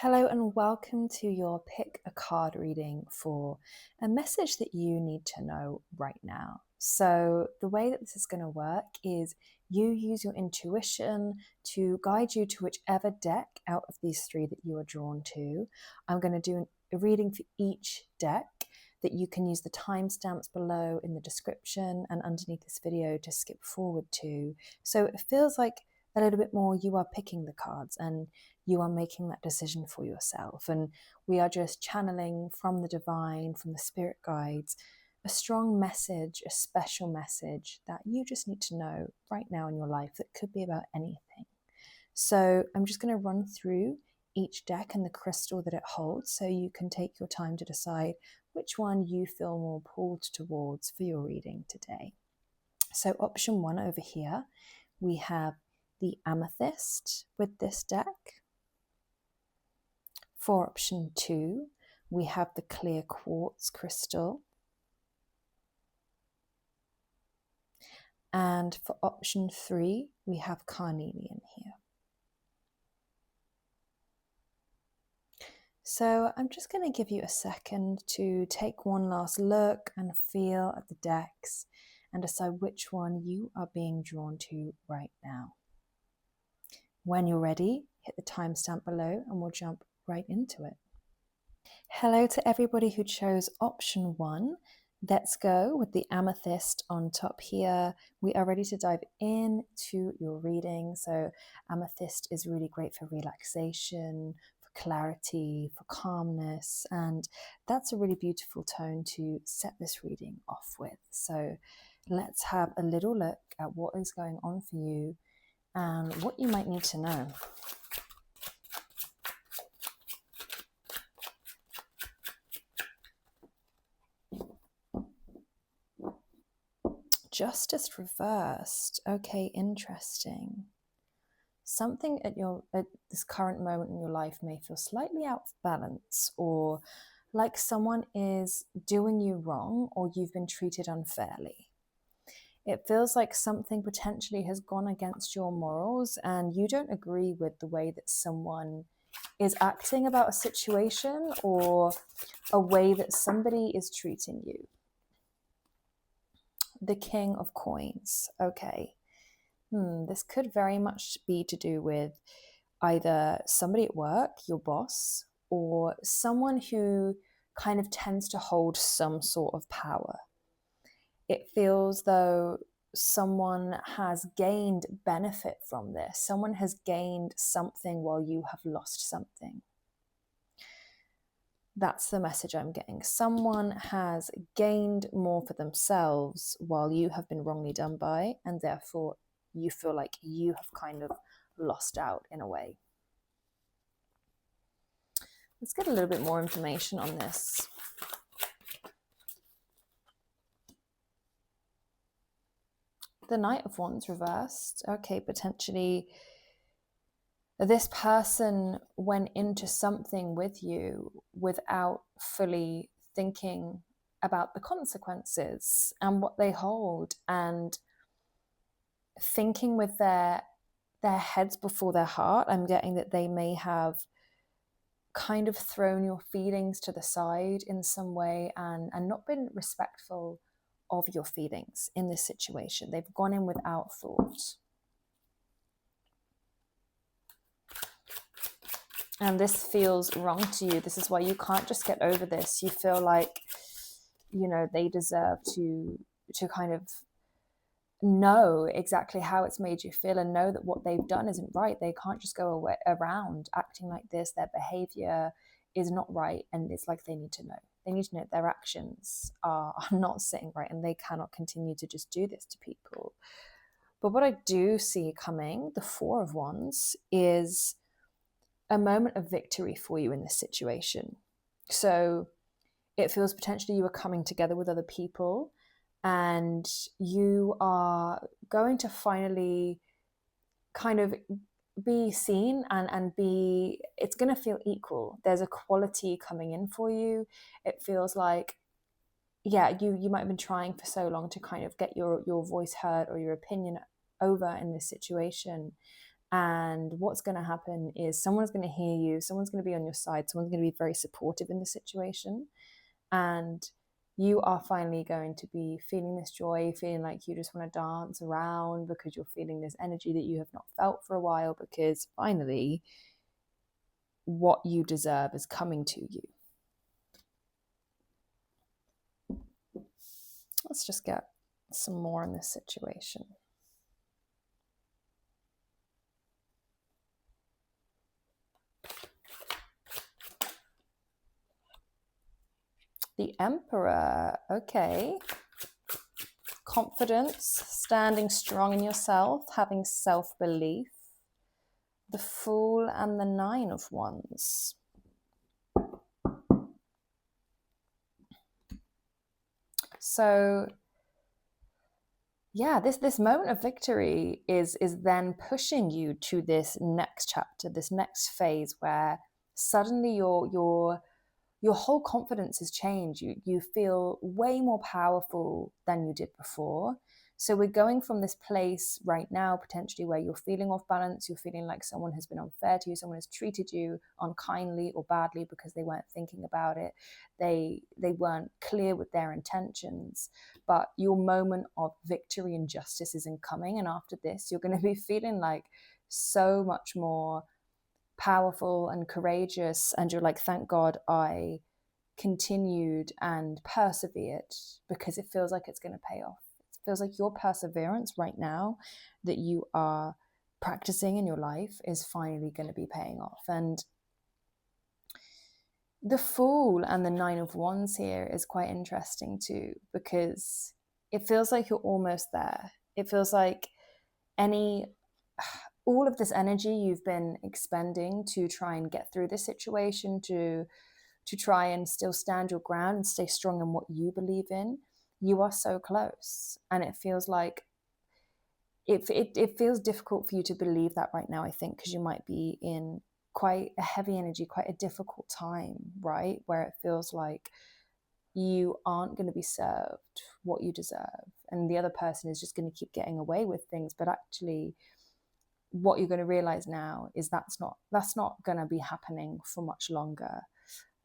Hello and welcome to your pick a card reading for a message that you need to know right now. So the way that this is going to work is you use your intuition to guide you to whichever deck out of these three that you are drawn to. I'm going to do a reading for each deck that you can use the timestamps below in the description and underneath this video to skip forward to. So it feels like a little bit more you are picking the cards and you are making that decision for yourself. And we are just channeling from the divine, from the spirit guides, a strong message, a special message that you just need to know right now in your life that could be about anything. So I'm just going to run through each deck and the crystal that it holds so you can take your time to decide which one you feel more pulled towards for your reading today. So option 1 over here, we have the amethyst with this deck. For option 2, we have the clear quartz crystal. And for option 3, we have carnelian here. So I'm just going to give you a second to take one last look and feel at the decks and decide which one you are being drawn to right now. When you're ready, hit the timestamp below and we'll jump right into it. Hello to everybody who chose option 1. Let's go with the amethyst on top here. We are ready to dive into your reading. So amethyst is really great for relaxation, for clarity, for calmness, and that's a really beautiful tone to set this reading off with. So let's have a little look at what is going on for you and what you might need to know. Justice reversed. Okay, interesting. Something at this current moment in your life may feel slightly out of balance, or like someone is doing you wrong, or you've been treated unfairly. It feels like something potentially has gone against your morals and you don't agree with the way that someone is acting about a situation or a way that somebody is treating you. The King of Coins. Okay. This could very much be to do with either somebody at work, your boss, or someone who kind of tends to hold some sort of power. It feels though someone has gained benefit from this. Someone has gained something while you have lost something. That's the message I'm getting. Someone has gained more for themselves while you have been wrongly done by, and therefore you feel like you have kind of lost out in a way. Let's get a little bit more information on this. The Knight of Wands reversed. Okay, potentially this person went into something with you without fully thinking about the consequences and what they hold, and thinking with their heads before their heart. I'm getting that they may have kind of thrown your feelings to the side in some way and not been respectful of your feelings in this situation. They've gone in without thought. And this feels wrong to you. This is why you can't just get over this. You feel like, you know, they deserve to kind of know exactly how it's made you feel and know that what they've done isn't right. They can't just go around acting like this. Their behavior is not right, and it's like they need to know. They need to know their actions are not sitting right, and they cannot continue to just do this to people. But what I do see coming, the Four of Wands, is a moment of victory for you in this situation. So it feels potentially you are coming together with other people and you are going to finally kind of be seen and be, it's going to feel equal. There's a quality coming in for you. It feels like, yeah, you might have been trying for so long to kind of get your voice heard or your opinion over in this situation, And what's going to happen is someone's going to hear you, someone's going to be on your side, someone's going to be very supportive in the situation. And you are finally going to be feeling this joy, feeling like you just want to dance around because you're feeling this energy that you have not felt for a while, because finally what you deserve is coming to you. Let's just get some more in this situation. The Emperor, okay. Confidence, standing strong in yourself, having self-belief. The Fool and the Nine of Wands. So yeah, this moment of victory is then pushing you to this next chapter, this next phase where suddenly your whole confidence has changed. You feel way more powerful than you did before. So we're going from this place right now, potentially, where you're feeling off balance, you're feeling like someone has been unfair to you, someone has treated you unkindly or badly because they weren't thinking about it. They weren't clear with their intentions. But your moment of victory and justice isn't coming. And after this, you're going to be feeling like so much more powerful and courageous. And you're like, thank God I continued and persevered, because it feels like it's going to pay off. It feels like your perseverance right now that you are practicing in your life is finally going to be paying off. And the Fool and the Nine of Wands here is quite interesting too, because it feels like you're almost there. It feels like all of this energy you've been expending to try and get through this situation, to try and still stand your ground and stay strong in what you believe in, you are so close. And it feels like it feels difficult for you to believe that right now, I think, because you might be in quite a heavy energy, quite a difficult time, right? Where it feels like you aren't going to be served what you deserve. And the other person is just going to keep getting away with things. But actually, what you're going to realize now is that's not going to be happening for much longer.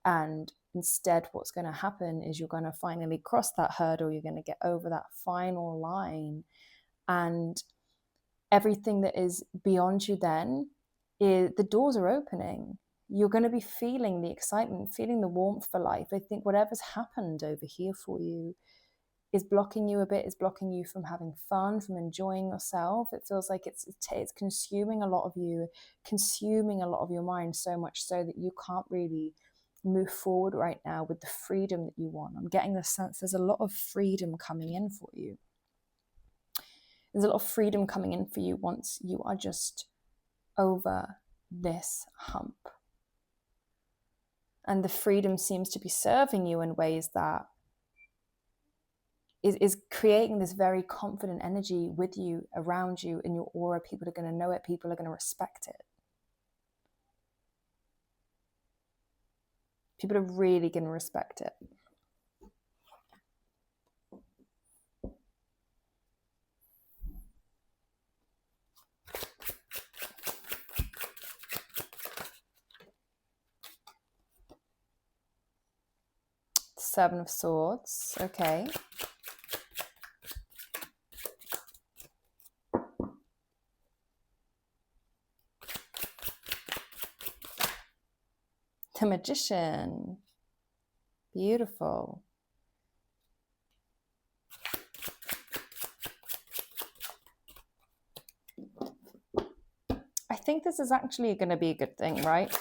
And instead, what's going to happen is you're going to finally cross that hurdle. You're going to get over that final line. And everything that is beyond you then, the doors are opening. You're going to be feeling the excitement, feeling the warmth for life. I think whatever's happened over here for you is blocking you a bit, is blocking you from having fun, from enjoying yourself. It feels like it's consuming a lot of you, consuming a lot of your mind, so much so that you can't really move forward right now with the freedom that you want. I'm getting the sense there's a lot of freedom coming in for you. There's a lot of freedom coming in for you once you are just over this hump. And the freedom seems to be serving you in ways that is creating this very confident energy with you, around you, in your aura. People are going to know it. People are going to respect it. People are really going to respect it. Seven of Swords, okay. The Magician, beautiful. I think this is actually going to be a good thing, right?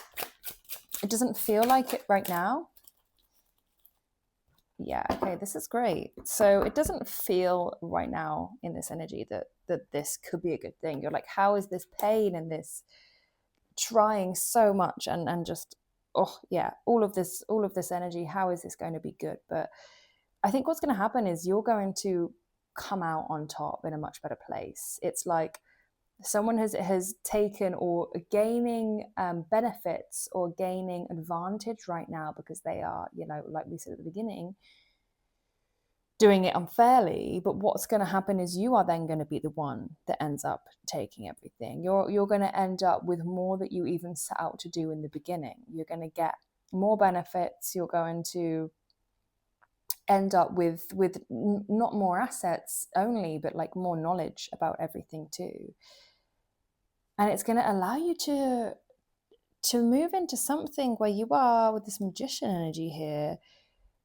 It doesn't feel like it right now. Yeah, okay, this is great. So it doesn't feel right now in this energy that this could be a good thing. You're like, how is this pain and this trying so much and just, oh yeah, all of this energy, how is this going to be good? But I think what's going to happen is you're going to come out on top in a much better place. It's like someone has taken or gaining benefits or gaining advantage right now because they are, like we said at the beginning, doing it unfairly, but what's going to happen is you are then going to be the one that ends up taking everything. You're going to end up with more that you even set out to do in the beginning. You're going to get more benefits. You're going to end up with not more assets only, but like more knowledge about everything too. And it's going to allow you to move into something where you are with this magician energy here,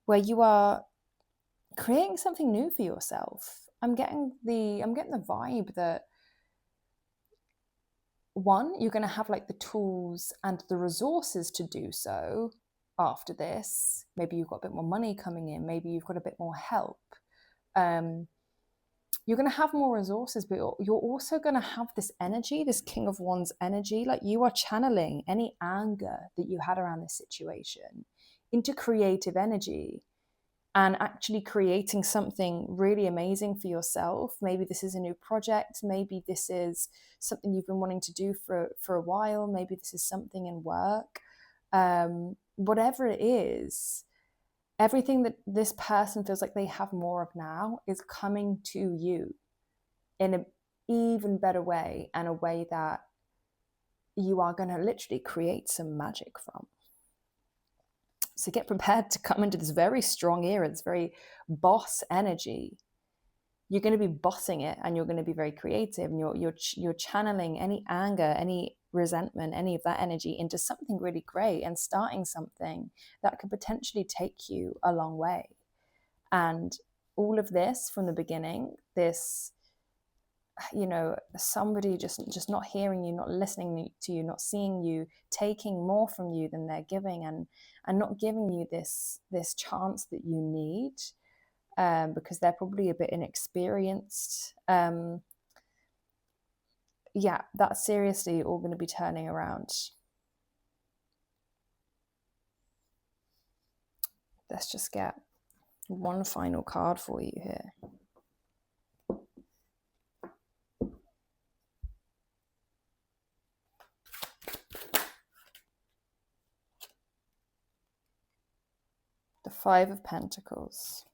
where you are creating something new for yourself. I'm getting the vibe that, one, you're going to have like the tools and the resources to do so after this. Maybe you've got a bit more money coming in, maybe you've got a bit more help. You're going to have more resources, but you're also going to have this energy, this King of Wands energy. Like, you are channeling any anger that you had around this situation into creative energy and actually creating something really amazing for yourself. Maybe this is a new project. Maybe this is something you've been wanting to do for a while. Maybe this is something in work. Whatever it is, everything that this person feels like they have more of now is coming to you in an even better way, and a way that you are going to literally create some magic from. So get prepared to come into this very strong era, this very boss energy. You're going to be bossing it, and you're going to be very creative, and you're channeling any anger, any resentment, any of that energy into something really great, and starting something that could potentially take you a long way. And all of this from the beginning, this, somebody just not hearing you, not listening to you, not seeing you, taking more from you than they're giving, and not giving you this chance that you need, because they're probably a bit inexperienced. That's seriously all going to be turning around. Let's just get one final card for you here. The Five of Pentacles.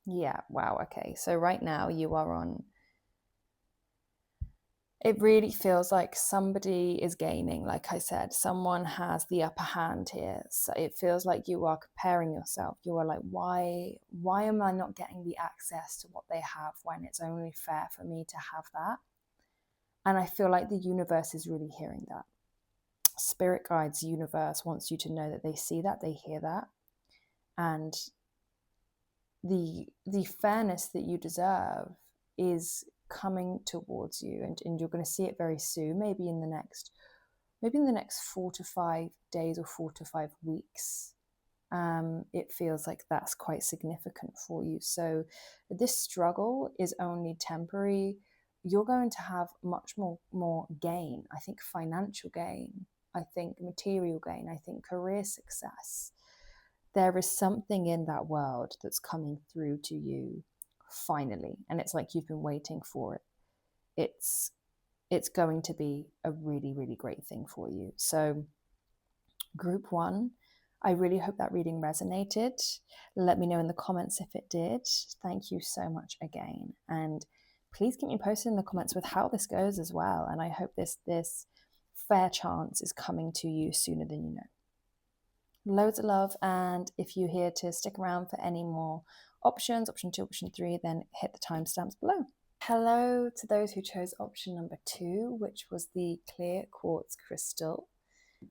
Yeah, wow, okay. So right now you are on... It really feels like somebody is gaining. Like I said, someone has the upper hand here. So it feels like you are comparing yourself. You are like, why am I not getting the access to what they have when it's only fair for me to have that? And I feel like the universe is really hearing that. Spirit guides, universe wants you to know that they see that, they hear that. And the fairness that you deserve is coming towards you, and you're going to see it very soon, maybe in the next 4 to 5 days or 4 to 5 weeks. It feels like that's quite significant for you. So this struggle is only temporary. You're going to have much more gain. I think financial gain, I think material gain, I think career success. There is something in that world that's coming through to you finally, and it's like you've been waiting for it. It's going to be a really, really great thing for you. So group one, I really hope that reading resonated. Let me know in the comments if it did. Thank you so much again, and please keep me posted in the comments with how this goes as well. And I hope this fair chance is coming to you sooner than you know. Loads of love, and if you're here to stick around for any more options, option 2, option 3, then hit the timestamps below. Hello to those who chose option number 2, which was the clear quartz crystal.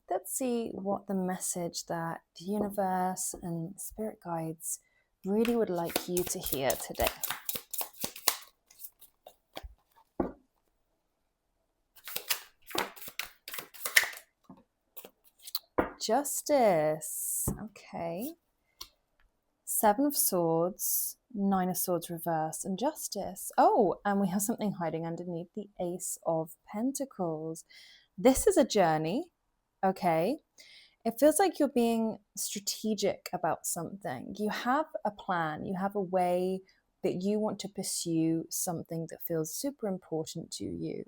Let's see what the message that the universe and spirit guides really would like you to hear today. Justice. Okay. 7 of Swords, 9 of Swords reversed, and Justice. Oh, and we have something hiding underneath, the Ace of Pentacles. This is a journey, okay? It feels like you're being strategic about something. You have a plan, you have a way that you want to pursue something that feels super important to you.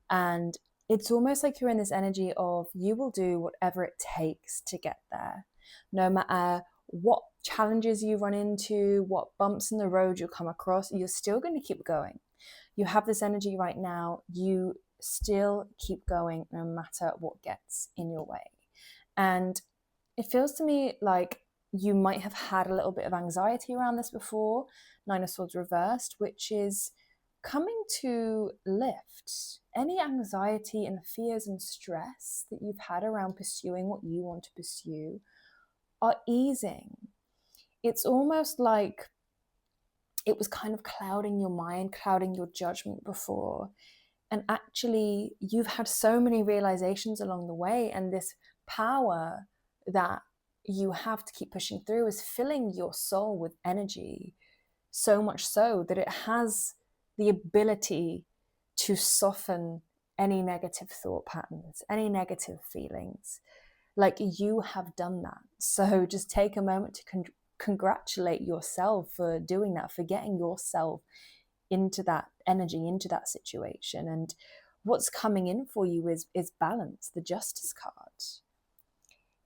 And it's almost like you're in this energy of you will do whatever it takes to get there, no matter what challenges you run into, what bumps in the road you'll come across, you're still going to keep going. You have this energy right now, you still keep going no matter what gets in your way. And it feels to me like you might have had a little bit of anxiety around this before, Nine of Swords reversed, which is coming to lift any anxiety and fears and stress that you've had around pursuing what you want to pursue are easing. It's almost like it was kind of clouding your mind, clouding your judgment before. And actually, you've had so many realizations along the way, and this power that you have to keep pushing through is filling your soul with energy, so much so that it has the ability to soften any negative thought patterns, any negative feelings. Like, you have done that. So just take a moment to congratulate yourself for doing that, for getting yourself into that energy, into that situation. And what's coming in for you is balance, the Justice card.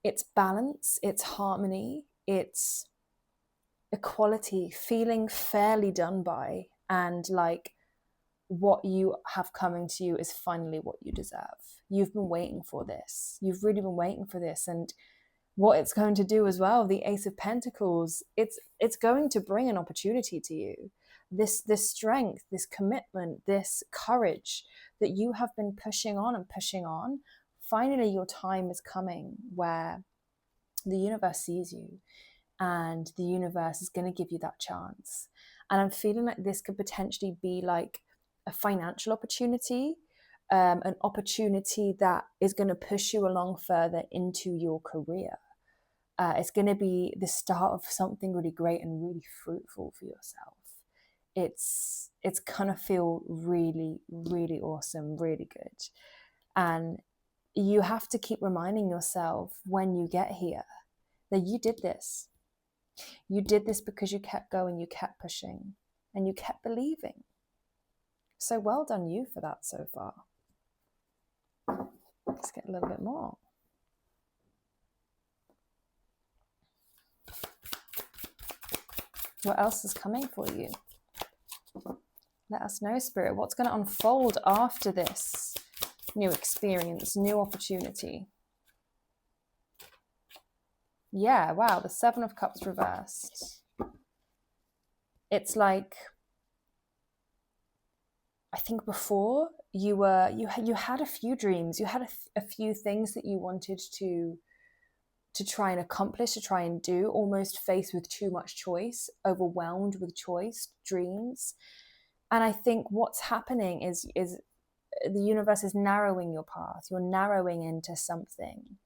It's balance, it's harmony, it's equality, feeling fairly done by, and like what you have coming to you is finally what you deserve. You've been waiting for this. You've really been waiting for this. And what it's going to do as well, the Ace of Pentacles, it's going to bring an opportunity to you. This strength, this commitment, this courage that you have been pushing on and pushing on. Finally, your time is coming where the universe sees you, and the universe is going to give you that chance. And I'm feeling like this could potentially be like a financial opportunity, an opportunity that is going to push you along further into your career. It's going to be the start of something really great and really fruitful for yourself. It's gonna feel really, really awesome, really good. And you have to keep reminding yourself when you get here that you did this. You did this because you kept going, you kept pushing, and you kept believing. So well done you for that so far. Let's get a little bit more. What else is coming for you? Let us know, Spirit. What's going to unfold after this new experience, new opportunity? Yeah, wow, the Seven of Cups reversed. It's like, I think before you had a few dreams, you had a few things that you wanted to try and accomplish, to try and do, almost faced with too much choice, overwhelmed with choice, dreams. And I think what's happening is the universe is narrowing your path. You're narrowing into something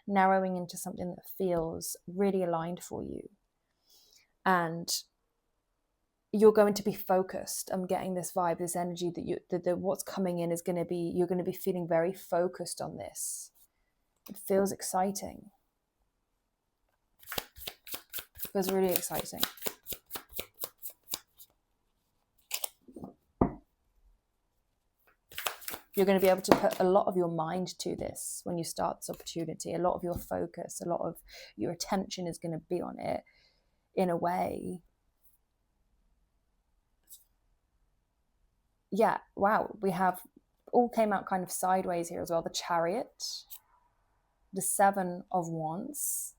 that feels really aligned for you. And you're going to be focused. I'm getting this vibe, this energy that what's coming in is going to be, you're going to be feeling very focused on this. It feels exciting. It feels really exciting. You're going to be able to put a lot of your mind to this when you start this opportunity. A lot of your focus, a lot of your attention is going to be on it in a way. Yeah, wow. We have all came out kind of sideways here as well. The Chariot, the Seven of Wands,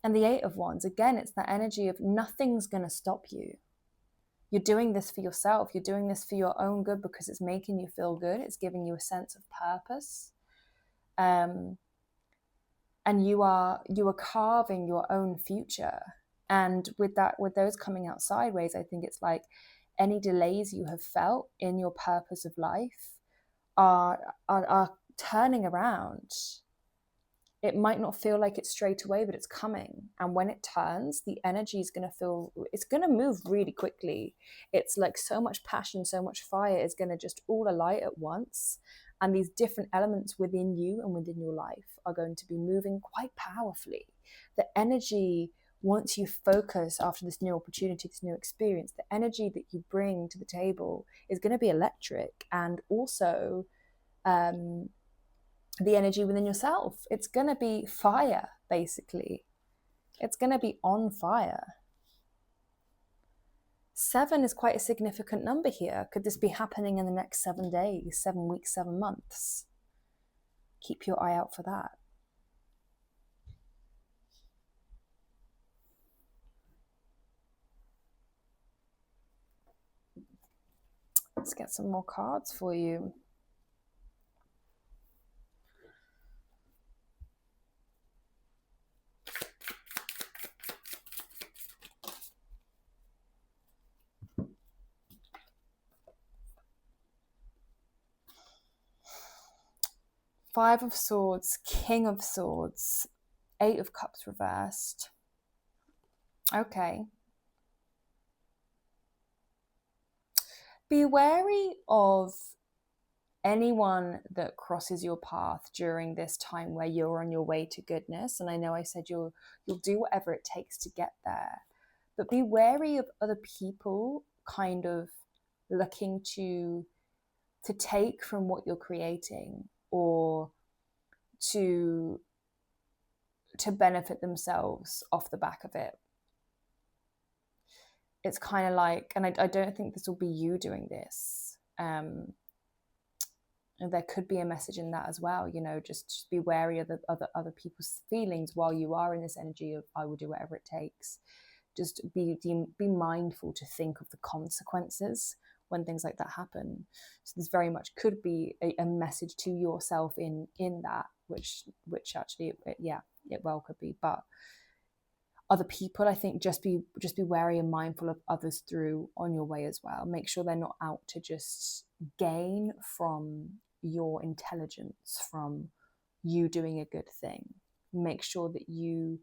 and the Eight of Wands. Again, it's that energy of nothing's going to stop you. You're doing this for yourself. You're doing this for your own good because it's making you feel good. It's giving you a sense of purpose. And you are carving your own future. And with those coming out sideways, I think it's like any delays you have felt in your purpose of life are turning around. It might not feel like it's straight away, but it's coming. And when it turns, the energy is going to it's going to move really quickly. It's like so much passion, so much fire is going to just all alight at once. And these different elements within you and within your life are going to be moving quite powerfully. The energy, once you focus after this new opportunity, this new experience, the energy that you bring to the table is going to be electric. And also, the energy within yourself, it's going to be fire, basically. It's going to be on fire. 7 is quite a significant number here. Could this be happening in the next 7 days, 7 weeks, 7 months? Keep your eye out for that. Let's get some more cards for you. Five of Swords, King of Swords, Eight of Cups reversed. Okay. Be wary of anyone that crosses your path during this time where you're on your way to goodness. And I know I said you'll do whatever it takes to get there, but be wary of other people kind of looking to take from what you're creating, or to benefit themselves off the back of it. It's kind of like, and I don't think this will be you doing this. And there could be a message in that as well, you know, just be wary of the other people's feelings while you are in this energy of I will do whatever it takes. Just be mindful to think of the consequences when things like that happen. So this very much could be a message to yourself in that, which actually it well could be. But other people, I think, just be wary and mindful of others through on your way as well. Make sure they're not out to just gain from your intelligence, from you doing a good thing. Make sure that you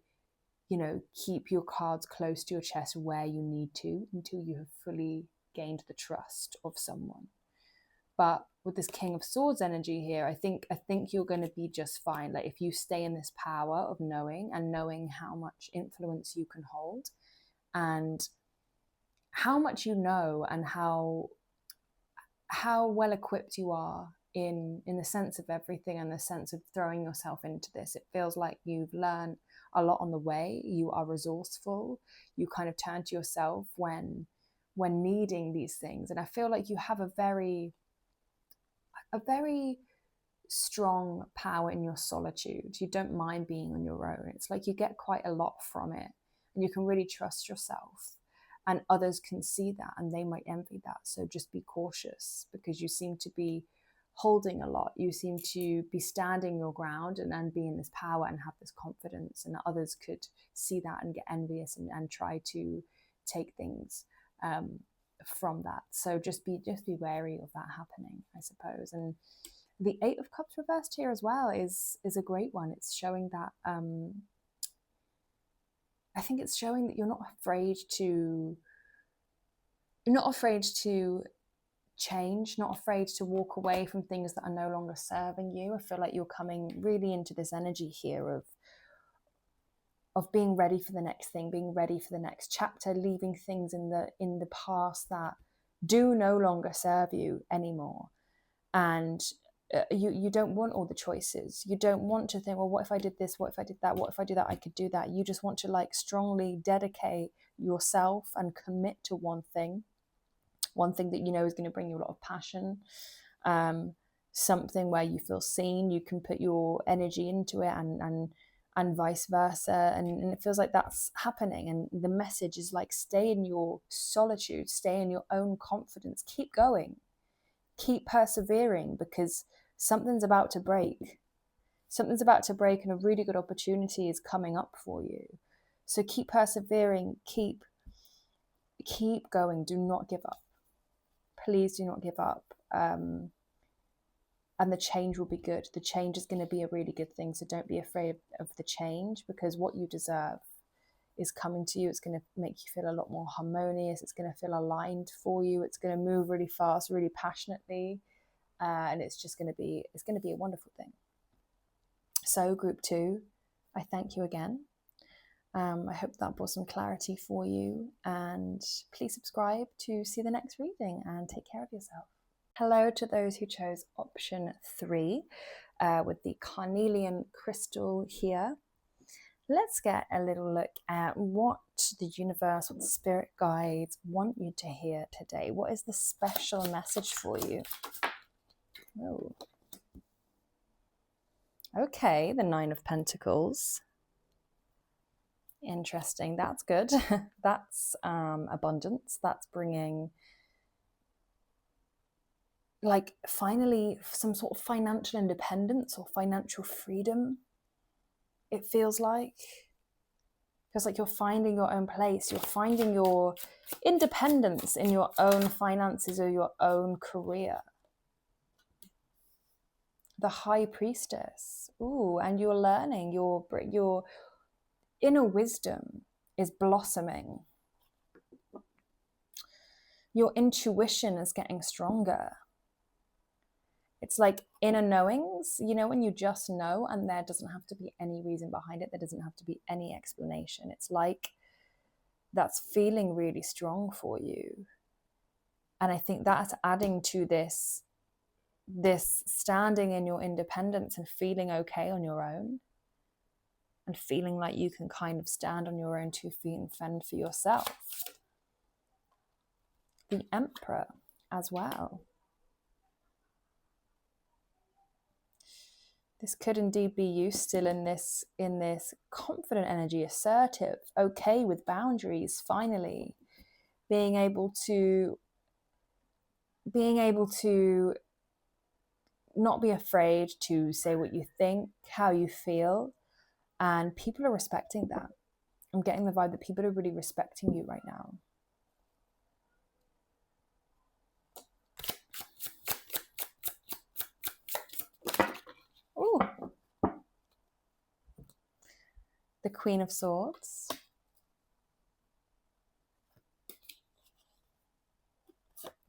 keep your cards close to your chest where you need to until you have fully gained the trust of someone. But with this King of Swords energy here, I think you're going to be just fine. Like, if you stay in this power of knowing how much influence you can hold, and how much you know, and how well equipped you are in the sense of everything, and the sense of throwing yourself into this. It feels like you've learned a lot on the way. You are resourceful. You kind of turn to yourself when needing these things. And I feel like you have a very strong power in your solitude. You don't mind being on your own. It's like you get quite a lot from it, and you can really trust yourself, and others can see that and they might envy that. So just be cautious, because you seem to be holding a lot. You seem to be standing your ground and be in this power and have this confidence, and others could see that and get envious and try to take things from that. So just be wary of that happening, I suppose. And the Eight of Cups reversed here as well is a great one. It's showing that I think it's showing that you're not afraid to change, not afraid to walk away from things that are no longer serving you. I feel like you're coming really into this energy here of being ready for the next thing, being ready for the next chapter, leaving things in the past that do no longer serve you anymore. And you don't want all the choices. You don't want to think, well, what if I did this? What if I did that? What if I do that? I could do that. You just want to like strongly dedicate yourself and commit to one thing that you know is going to bring you a lot of passion, something where you feel seen. You can put your energy into it, and vice versa, and it feels like that's happening. And the message is like, stay in your solitude, stay in your own confidence, keep going, keep persevering, because something's about to break, and a really good opportunity is coming up for you. So keep persevering, keep going, do not give up. Please do not give up. And the change will be good. The change is going to be a really good thing. So don't be afraid of the change, because what you deserve is coming to you. It's going to make you feel a lot more harmonious. It's going to feel aligned for you. It's going to move really fast, really passionately. And it's going to be a wonderful thing. So group 2, I thank you again. I hope that brought some clarity for you, and please subscribe to see the next reading, and take care of yourself. Hello to those who chose option 3 with the carnelian crystal here. Let's get a little look at what the universe, what the spirit guides want you to hear today. What is the special message for you? Oh. Okay, the Nine of Pentacles. Interesting. That's good. That's abundance. That's bringing, like, finally some sort of financial independence or financial freedom. It feels like you're finding your own place. You're finding your independence in your own finances or your own career. The High Priestess. Ooh, and you're learning. Your inner wisdom is blossoming. Your intuition is getting stronger. It's like inner knowings, you know, when you just know and there doesn't have to be any reason behind it. There doesn't have to be any explanation. It's like that's feeling really strong for you. And I think that's adding to this standing in your independence and feeling okay on your own and feeling like you can kind of stand on your own 2 feet and fend for yourself. The Emperor as well. This could indeed be you still in this confident energy, assertive, okay with boundaries, finally being able to not be afraid to say what you think, how you feel, and people are respecting that. I'm getting the vibe that people are really respecting you right now. Ooh. The Queen of Swords.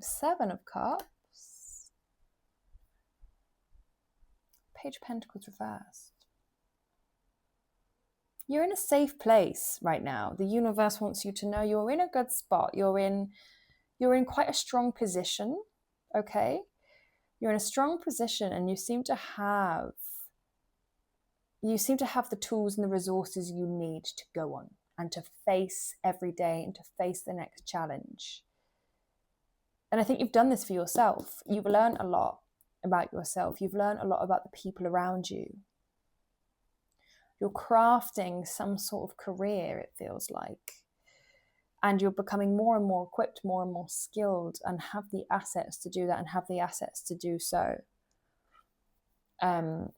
Seven of Cups. Page of Pentacles reversed. You're in a safe place right now. The universe wants you to know you're in a good spot. You're in quite a strong position, okay? You're in a strong position and you seem to have the tools and the resources you need to go on and to face every day and to face the next challenge. And I think you've done this for yourself. You've learned a lot about yourself. You've learned a lot about the people around you. You're crafting some sort of career, it feels like. And you're becoming more and more equipped, more and more skilled, and have the assets to do that and have the assets to do so. But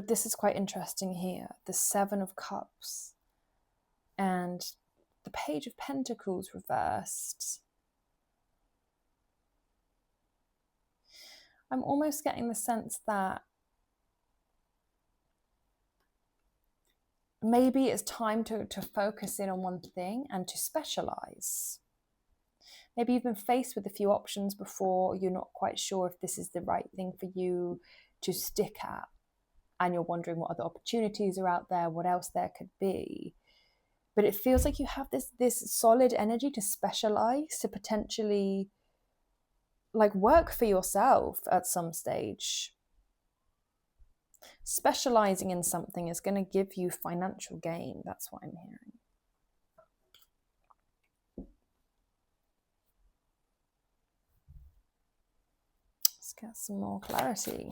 this is quite interesting here. The Seven of Cups and the Page of Pentacles reversed. I'm almost getting the sense that maybe it's time to focus in on one thing and to specialize. Maybe you've been faced with a few options before. You're not quite sure if this is the right thing for you to stick at. And you're wondering what other opportunities are out there, what else there could be. But it feels like you have this solid energy to specialize, to potentially like work for yourself at some stage. Specializing in something is going to give you financial gain. That's what I'm hearing. Let's get some more clarity.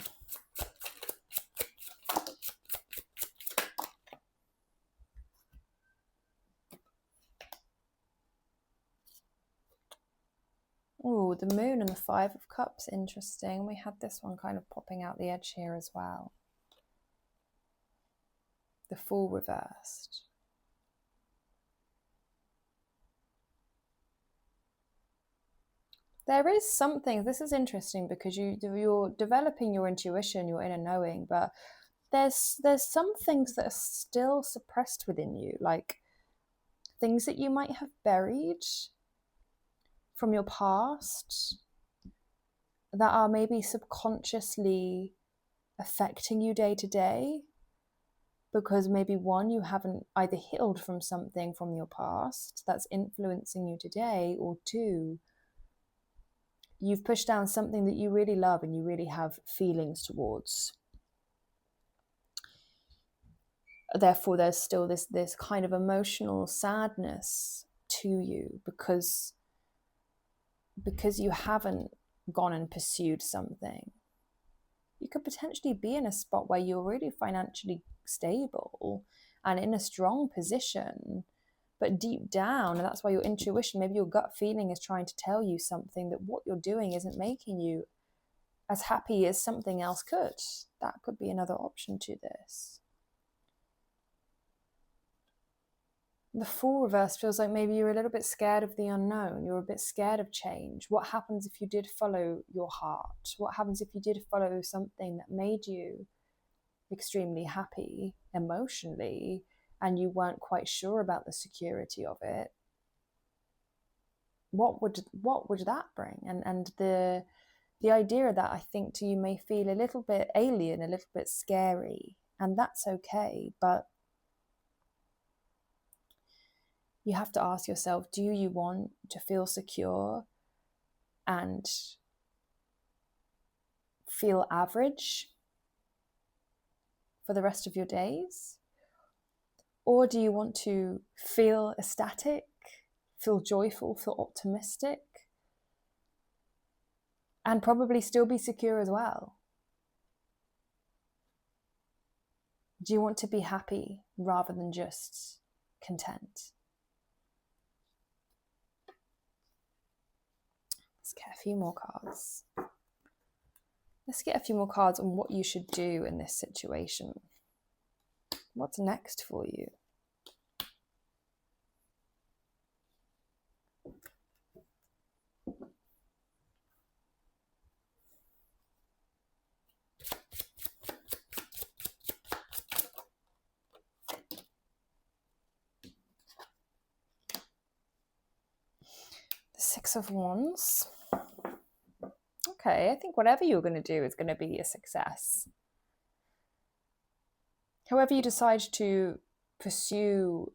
Oh, the Moon and the Five of Cups, interesting. We had this one kind of popping out the edge here as well. The Fool reversed. There is something, this is interesting because you're developing your intuition, your inner knowing, but there's some things that are still suppressed within you, like things that you might have buried from your past that are maybe subconsciously affecting you day to day, because maybe one, you haven't either healed from something from your past that's influencing you today, or two, you've pushed down something that you really love and you really have feelings towards. Therefore, there's still this kind of emotional sadness to you because you haven't gone and pursued something. You could potentially be in a spot where you're really financially stable and in a strong position, but deep down, and that's why your intuition, maybe your gut feeling, is trying to tell you something, that what you're doing isn't making you as happy as something else could. That could be another option to this. The Fool reverse feels like maybe you're a little bit scared of the unknown. You're a bit scared of change. What happens if you did follow your heart? What happens if you did follow something that made you extremely happy emotionally and you weren't quite sure about the security of it? What would that bring? And the idea of that, I think, to you may feel a little bit alien, a little bit scary, and that's okay. But you have to ask yourself, do you want to feel secure and feel average for the rest of your days? Or do you want to feel ecstatic, feel joyful, feel optimistic, and probably still be secure as well? Do you want to be happy rather than just content? Let's get a few more cards. Let's get a few more cards on what you should do in this situation. What's next for you? The Six of Wands. Okay, I think whatever you're going to do is going to be a success. However you decide to pursue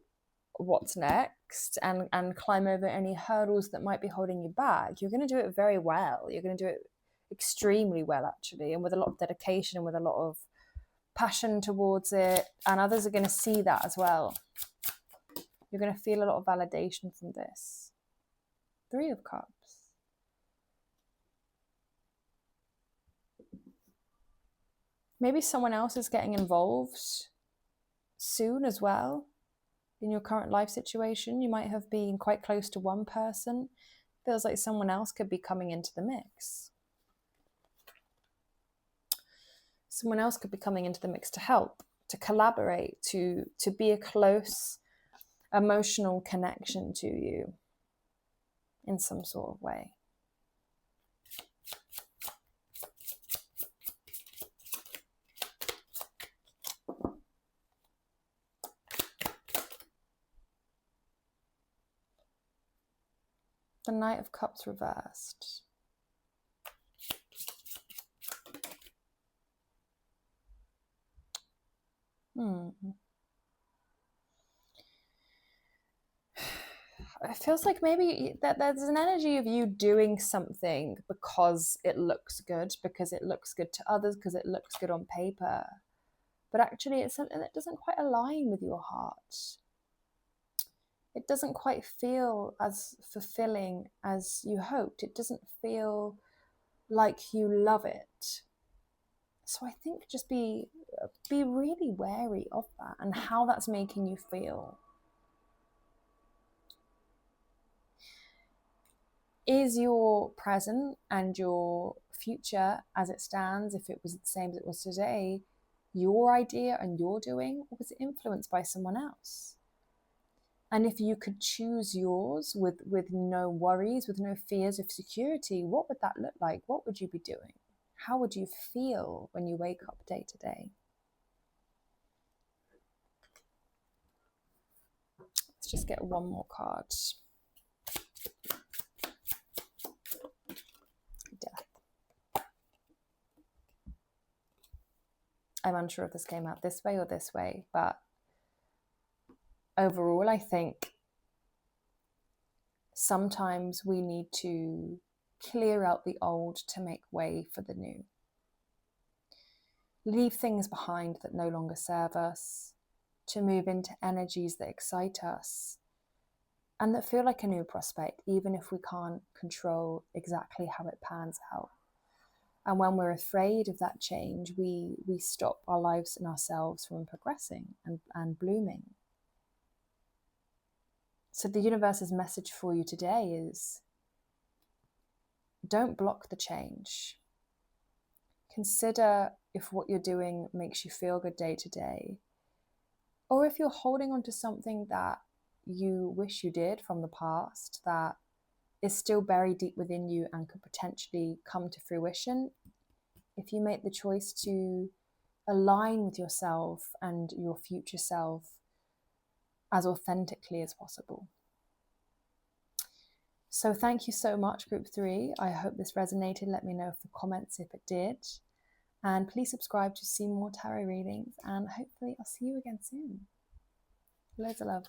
what's next and climb over any hurdles that might be holding you back, you're going to do it very well. You're going to do it extremely well, actually, and with a lot of dedication and with a lot of passion towards it. And others are going to see that as well. You're going to feel a lot of validation from this. Three of Cups. Maybe someone else is getting involved soon as well in your current life situation. You might have been quite close to one person. Feels like someone else could be coming into the mix. Someone else could be coming into the mix to help, to collaborate, to be a close emotional connection to you in some sort of way. The Knight of Cups reversed. It feels like maybe that there's an energy of you doing something because it looks good to others, because it looks good on paper. But actually it's something that doesn't quite align with your heart. It doesn't quite feel as fulfilling as you hoped. It doesn't feel like you love it. So I think just be really wary of that and how that's making you feel. Is your present and your future as it stands, if it was the same as it was today, your idea and your doing, or was it influenced by someone else? And if you could choose yours with no worries, with no fears of security, what would that look like? What would you be doing? How would you feel when you wake up day to day? Let's just get one more card. Death. I'm unsure if this came out this way or this way, but overall, I think sometimes we need to clear out the old to make way for the new. Leave things behind that no longer serve us, to move into energies that excite us and that feel like a new prospect, even if we can't control exactly how it pans out. And when we're afraid of that change, we stop our lives and ourselves from progressing and blooming. So the universe's message for you today is, don't block the change. Consider if what you're doing makes you feel good day to day, or if you're holding on to something that you wish you did from the past that is still buried deep within you and could potentially come to fruition. If you make the choice to align with yourself and your future self as authentically as possible. So thank you so much, Group 3. I hope this resonated. Let me know in the comments if it did. And please subscribe to see more tarot readings. And hopefully I'll see you again soon. Loads of love.